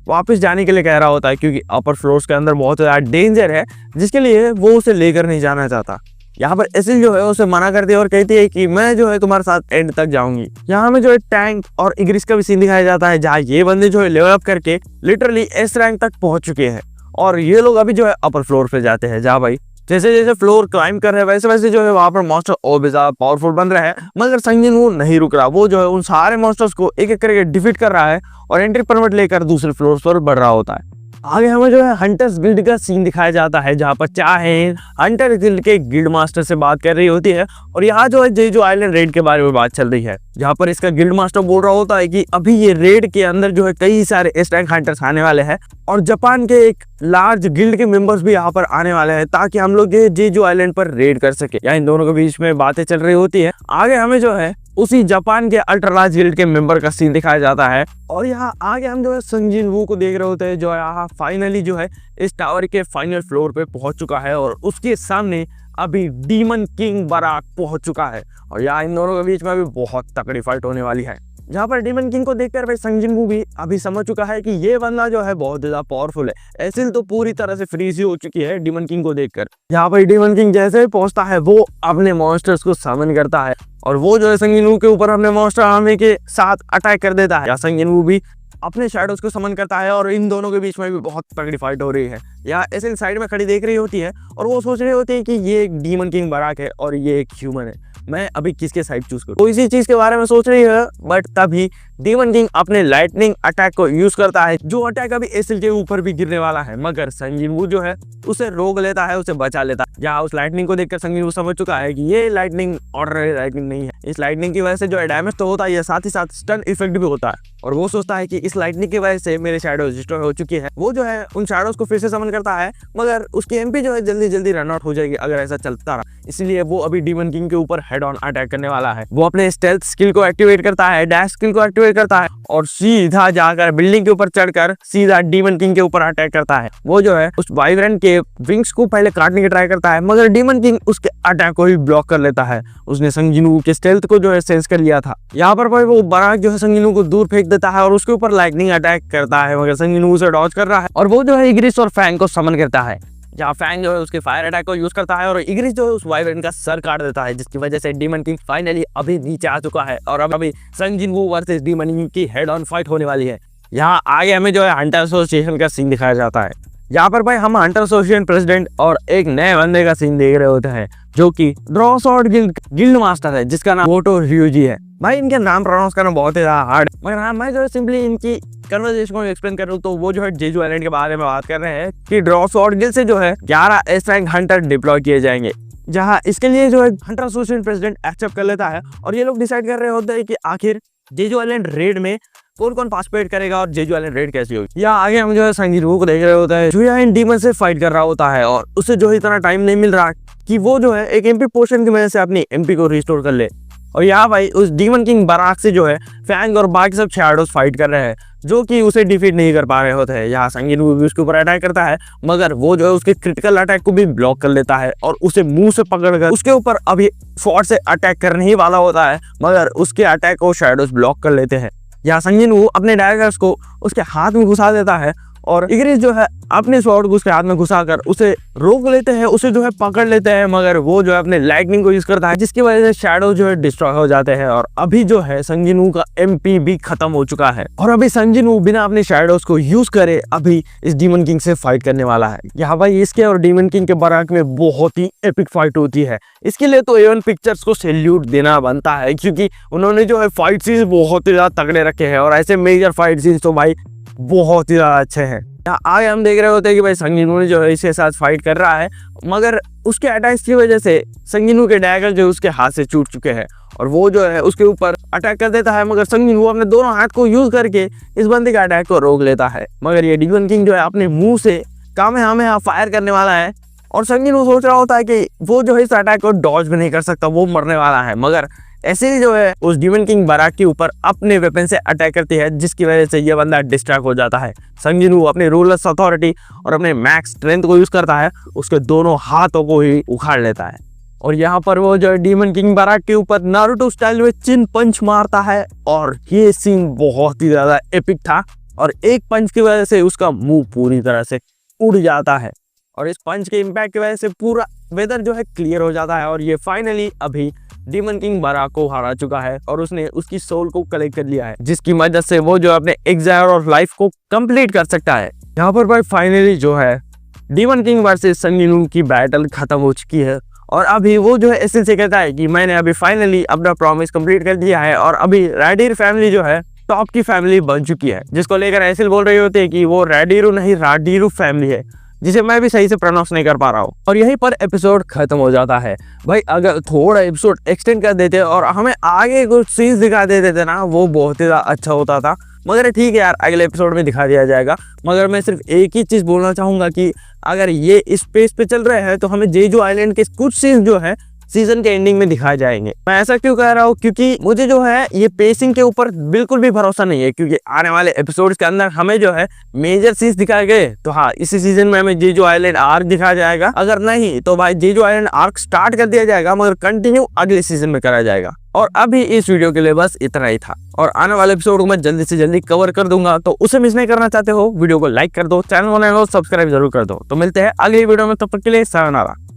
वापस जाने के लिए कह रहा होता है, क्योंकि अपर फ्लोर्स के अंदर बहुत ज़्यादा डेंजर है, जिसके लिए वो उसे लेकर नहीं जाना चाहता। यहाँ पर एसिल जो है उसे मना करती है और कहती है कि मैं जो है तुम्हारे साथ एंड तक जाऊंगी। यहाँ में जो है टैंक और इग्रिस का भी सीन दिखाया जाता है, जहाँ ये बंदे जो है लेवल अप करके लिटरली एस रैंक तक पहुंच चुके हैं और ये लोग अभी जो है अपर फ्लोर पे जाते हैं, जहाँ भाई जैसे जैसे फ्लोर क्लाइम कर रहे हैं वैसे वैसे जो है वहां पर मॉन्स्टर और भी ज्यादा पावरफुल बन रहे हैं। मगर संग जिन वू नहीं रुक रहा, वो जो है उन सारे मॉन्स्टर्स को एक एक करके डिफीट कर रहा है और एंट्री परमिट लेकर दूसरे फ्लोर पर बढ़ रहा होता है। आगे हमें जो है हंटर्स गिल्ड का सीन दिखाया जाता है, जहाँ पर चाहे हंटर गिल्ड के गिल्ड मास्टर से बात कर रही होती है और यहाँ जो है जेजू आइलैंड रेड के बारे में बात चल रही है, जहाँ पर इसका गिल्ड मास्टर बोल रहा होता है कि अभी ये रेड के अंदर जो है कई सारे एस रैंक हंटर्स आने वाले हैं और जापान के एक लार्ज गिल्ड के मेंबर्स भी यहाँ पर आने वाले हैं, ताकि हम लोग ये जेजू आइलैंड पर रेड कर सके। या इन दोनों के बीच में बातें चल रही होती है। आगे हमें जो है उसी जापान के अल्ट्रा लार्ज गिल्ड के मेंबर का सीन दिखाया जाता है और यहाँ आगे हम जो है संग जिन वू को देख रहे होते हैं, जो यहाँ फाइनली जो है इस टावर के फाइनल फ्लोर पे पहुंच चुका है और उसके सामने अभी डीमन किंग बराक पहुंच चुका है और यहाँ इन दोनों के बीच में अभी बहुत तगड़ी फाइट होने वाली है। जहाँ पर डीमन किंग को देखकर भाई संग जिन वू भी अभी समझ चुका है कि ये बंदा जो है बहुत ज्यादा पावरफुल है। एसिल तो पूरी तरह से फ्रीज ही हो चुकी है डीमन किंग को देखकर। यहाँ पर डीमन किंग जैसे ही पहुंचता है वो अपने मॉन्स्टर्स को समन करता है और वो जो है संग जिन वू के ऊपर अपने मॉन्स्टर आर्मी के साथ अटैक कर देता है। संग जिन वू भी अपने शैडोज को समन करता है और इन दोनों के बीच में भी बहुत तगड़ी फाइट हो रही है। या एसिल साइड में खड़ी देख रही होती है और वो सोच रही होती है कि ये एक डीमन किंग बराक है और ये एक ह्यूमन है, मैं अभी किसके साइड चूज करूं। तो इसी चीज के बारे में सोच रही है, बट तभी डीमन किंग अपने लाइटनिंग अटैक को यूज करता है, जो अटैक अभी एसिल के ऊपर भी गिरने वाला है। मगर संग जिन वू जो है उसे रोक लेता है, उसे बचा लेता है। जहाँ उस लाइटनिंग को देखकर संग जिन वू समझ चुका है कि ये लाइटनिंग ऑर्डिनरी लाइटनिंग नहीं है, इस लाइटनिंग की वजह से जो है डैमेज तो होता है, साथ ही साथ स्टन इफेक्ट भी होता है। और वो सोचता है कि इस लाइटनिंग की वजह से मेरे शैडोज डिस्ट्रॉय हो चुकी है। वो जो है उन शैडोज को फिर से समन करता है, मगर उसकी एमपी जो है जल्दी जल्दी रन आउट हो जाएगी अगर ऐसा चलता रहा। इसलिए वो अभी डीमन किंग के ऊपर हेड ऑन अटैक करने वाला है। वो अपने स्टेल्थ स्किल को एक्टिवेट करता है, डैश स्किल को एक्टिवेट करता है और सीधा जाकर बिल्डिंग के ऊपर चढ़कर सीधा डीमन किंग के ऊपर अटैक करता है। वो जो है उस वाइब्रेंट के विंग्स को पहले काटने की ट्राई करता है, मगर डीमन किंग उसके अटैक को ही ब्लॉक कर लेता है। उसने संग जिन वू के स्टेल्थ को जो है सेंस कर लिया था। यहाँ पर वो बराक जो है संग जिन वू को दूर फेंक देता है और उसके ऊपर लाइटनिंग अटैक करता है, मगर संग जिन वू उसे डॉज कर रहा है और वो जो है इग्रिस और फैंग को समन करता है। जहाँ फैंग जो है उसके फायर अटैक को यूज करता है और इग्रिस जो है उस वाइब्रेंट का सर काट देता है, जिसकी वजह से डीमन किंग फाइनली अभी नीचे आ चुका है और अभी संग जिन वू वर्सेस डीमन किंग की हेड ऑन फाइट होने वाली है। यहाँ आगे हमें जो है हंटर एसोसिएशन का सीन दिखाया जाता है। यहाँ पर भाई हम हंटर एसोसिएशन प्रेसिडेंट और एक नए बंदे का सीन देख रहे होते हैं, जो कि ड्रॉ सॉर्ड गिल्ड मास्टर है, जिसका नाम वोटो ह्यूजी है। भाई इनके नाम प्रोनाउंस करना बहुत ही हार्ड, मगर हाँ मैं जो है सिंपली इनकी कन्वर्सेशन को एक्सप्लेन कर रहा हूँ। तो वो जो है जेजू आइलैंड के बारे में बात कर रहे हैं कि ड्रॉ सॉर्ड गिल्ड से जो है 11 एस रैंक हंटर डिप्लॉय किए जाएंगे, जहाँ इसके लिए जो है हंटर एसोसिएशन प्रेसिडेंट एक्सेप्ट कर लेता है और ये लोग डिसाइड कर रहे होते हैं कि आखिर जेजू आइलैंड रेड में कौन कौन पार्टिसिपेट करेगा और जेजू आइलैंड रेड कैसी होगी। या आगे हम जो है संग जिन वू को देख रहे होता है, जो यहाँ इन डीमन से फाइट कर रहा होता है और उसे जो है इतना टाइम नहीं मिल रहा कि वो जो है एक एमपी पोर्शन की वजह से अपनी एमपी को रिस्टोर कर ले। और यहाँ भाई उस डीमन किंग बराक से जो है फैंग और बाकी सब शैडोज फाइट कर रहे हैं, जो कि उसे डिफीट नहीं कर पा रहे होते हैं। यहाँ संग जिन वू भी उसके ऊपर अटैक करता है, मगर वो जो है उसके क्रिटिकल अटैक को भी ब्लॉक कर लेता है और उसे मुंह से पकड़कर उसके ऊपर अभी शॉर्ट से अटैक करने ही वाला होता है, मगर उसके अटैक को शैडोज ब्लॉक कर लेते हैं। यहाँ संग जिन वू अपने डैगर्स को उसके हाथ में घुसा देता है और इग्रिस जो है अपने स्वॉर्ड को उसके हाथ में घुसाकर उसे रोक लेते हैं, उसे जो है पकड़ लेते हैं, मगर वो जो है अपने लाइटनिंग को यूज करता है, जिसकी वजह से शैडो जो है डिस्ट्रॉय हो जाते हैं। और अभी जो है संग जिन वू का एमपी भी खत्म हो चुका है और अभी संग जिन वू बिना अपने शैडोज को यूज करे अभी इस डीमन किंग से फाइट करने वाला है। यहाँ भाई इसके और डीमन किंग के बराक में बहुत ही एपिक फाइट होती है। इसके लिए तो एवन पिक्चर्स को सैल्यूट देना बनता है, क्योंकि उन्होंने जो है फाइट सीन्स बहुत ही ज्यादा तगड़े रखे हैं और ऐसे मेजर फाइट सीन्स तो भाई बहुत ही ज्यादा अच्छे हैं। आगे हम देख रहे होते हैं कि भाई संग जिन वू जो है इसके साथ फाइट कर रहा है, मगर उसके अटैक्स की वजह से संग जिन वू के डैगर जो उसके हाथ से छूट चुके हैं और वो जो है उसके ऊपर अटैक कर देता है, मगर संग जिन वू अपने दोनों हाथ को यूज करके इस बंदे के अटैक को रोक लेता है। मगर ये डीमन किंग जो है अपने मुंह से कामेहामेहा फायर करने वाला है और संग जिन वू सोच रहा होता है कि वो जो है इस अटैक को डॉज भी नहीं कर सकता, वो मरने वाला है। मगर ऐसे ही जो है उस डीमन किंग बराक के ऊपर अपने वेपन से अटैक करती है, जिसकी वजह से ये बंदा डिस्ट्रैक्ट हो जाता है। संग जिन वू अपने रूलर्स अथॉरिटी और अपने मैक्स स्ट्रेंथ को यूज करता है, उसके दोनों हाथों को ही उखाड़ लेता है और यहाँ पर वो जो डीमन किंग बराक के ऊपर नारुतो स्टाइल में चिन पंच मारता है और ये सीन बहुत ही ज्यादा एपिक था। और एक पंच की वजह से उसका मुंह पूरी तरह से उड़ जाता है और इस पंच के इम्पैक्ट की वजह से पूरा वेदर जो है क्लियर हो जाता है और ये फाइनली अभी डीमन किंग बारा को हरा चुका है और उसने उसकी सोल को कलेक्ट कर लिया है, जिसकी मदद से वो जो अपने एग्जाइल और लाइफ को कंप्लीट कर सकता है। यहाँ पर भाई फाइनली जो है डीमन किंग वर्सेस सन यिनूंग की बैटल खत्म हो चुकी है और अभी वो जो है एसिल से कहता है कि मैंने अभी फाइनली अपना प्रॉमिस कंप्लीट कर दिया है और अभी रैडिर फैमिली जो है टॉप की फैमिली बन चुकी है, जिसको लेकर एसिल बोल रही होती है कि वो रैडिरू नहीं राडिरू फैमिली है, जिसे मैं भी सही से प्रोनाउंस नहीं कर पा रहा हूँ। और यहीं पर एपिसोड खत्म हो जाता है। भाई अगर थोड़ा एपिसोड एक्सटेंड कर देते और हमें आगे कुछ सीन्स दिखा देते थे ना, वो बहुत ही अच्छा होता था। मगर ठीक है यार, अगले एपिसोड में दिखा दिया जाएगा। मगर मैं सिर्फ एक ही चीज बोलना चाहूंगा कि अगर ये स्पेस पे चल रहे हैं तो हमें जेजू आइलैंड के कुछ सीन्स जो है सीजन के एंडिंग में दिखाए जाएंगे। मैं ऐसा क्यों कह रहा हूँ, क्योंकि मुझे जो है ये पेसिंग के ऊपर बिल्कुल भी भरोसा नहीं है, क्योंकि आने वाले एपिसोड्स के अंदर हमें जो है मेजर सीन्स दिखाए गए तो हाँ इसी सीजन में हमें जेजू आइलैंड आर्क दिखाया जाएगा, अगर नहीं तो भाई जेजू आइलैंड आर्क स्टार्ट कर दिया जाएगा मगर कंटिन्यू अगले सीजन में करा जाएगा। और अभी इस वीडियो के लिए बस इतना ही था और आने वाले एपिसोड को मैं जल्दी से जल्दी कवर कर दूंगा, तो उसे मिस नहीं करना चाहते हो वीडियो को लाइक कर दो, चैनल बनाए हो सब्सक्राइब जरूर कर दो। तो मिलते हैं अगली वीडियो में, तब तक के लिए sayonara।